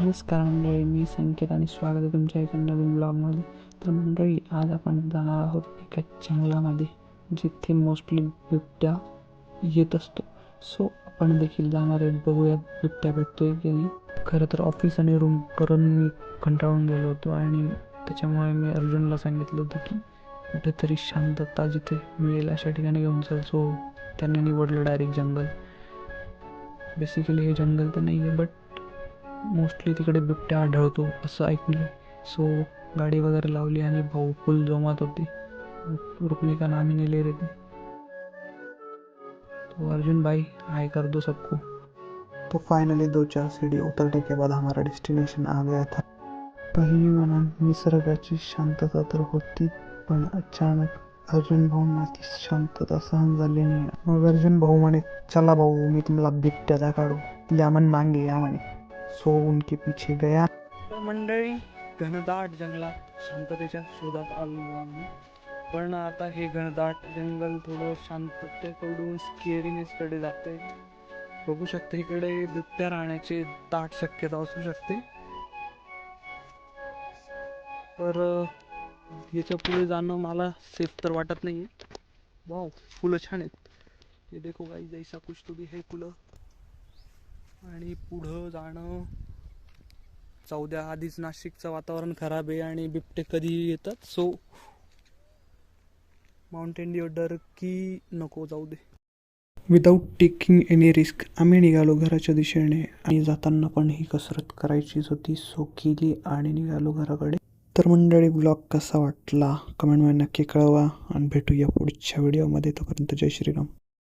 नमस्कार मंडळी, मी संकेत आणि स्वागत आहे तुमच्या एका नवीन ब्लॉगमध्ये. तर मंडळी, आज आपण जाणार आहोत एका जंगलामध्ये जिथे मोस्टली बिबट्या येत असतो. सो आपण देखील जाणार आहे, बघूया बिबट्या भेटतोय की नाही. खरं तर ऑफिस आणि रूम करून मी कंटाळून गेलो होतो आणि त्याच्यामुळे मी अर्जुनला सांगितलं होतं की कुठेतरी शांतता जिथे मिळेल अशा ठिकाणी घेऊन चल. सो त्यांनी निवडलं डायरेक्ट जंगल. बेसिकली हे जंगल तर नाही आहे, बट मोस्टली तिकडे बिबट्या आढळतो असं ऐकलं. सो गाडी वगैरे लावली आणि भाऊ फुल जोमात होती. रुकने का नाम ही नहीं ले रहे थे. तो अर्जुन भाई हाय कर दो सबको. तो फाइनली 2-4 सीढ़ी उतरने के बाद हमारा डेस्टिनेशन आ गया था. पहिली म्हणून निसर्गाची शांतता तर होती, पण अचानक अर्जुन भाऊंना ती शांतता सहन झाली नाही. मग अर्जुन भाऊ म्हणे, चला भाऊ मी तुम्हाला बिबट्याचा काढू, या मन मांगे या म्हणे. सो उनके पीछे गया. तर मंडळी, घनदाट जंगलात शांततेच्या शोधात आलो आम्ही. पण आता हे घनदाट जंगल थोडं शांततेकडून स्केरीनेसकडे जाते. बघू शकते इकडे बिबट्या राहण्याची दाट शक्यता असू शकते. तर याच्या पुढे जाणं मला सेफ तर वाटत नाही. वाव, फुलं छान आहेत. हे देखो गाइस, जैसा कुछ तो भी है फुलं. आणि पुढं जाणं जाऊ द्या. आधीच नाशिकचं वातावरण खराब आहे आणि बिबटे कधीही येतात. सो माउंटेन ड्यू डर की नको, जाऊ दे. विदाऊट टेकिंग एनी रिस्क आम्ही निघालो घराच्या दिशेने. आणि जाताना पण ही कसरत करायचीच होती. सो केली आणि निघालो घराकडे. तर मंडळी, ब्लॉग कसा वाटला कमेंटमध्ये नक्की कळवा आणि भेटूया पुढच्या व्हिडिओमध्ये. तोपर्यंत जय श्रीराम.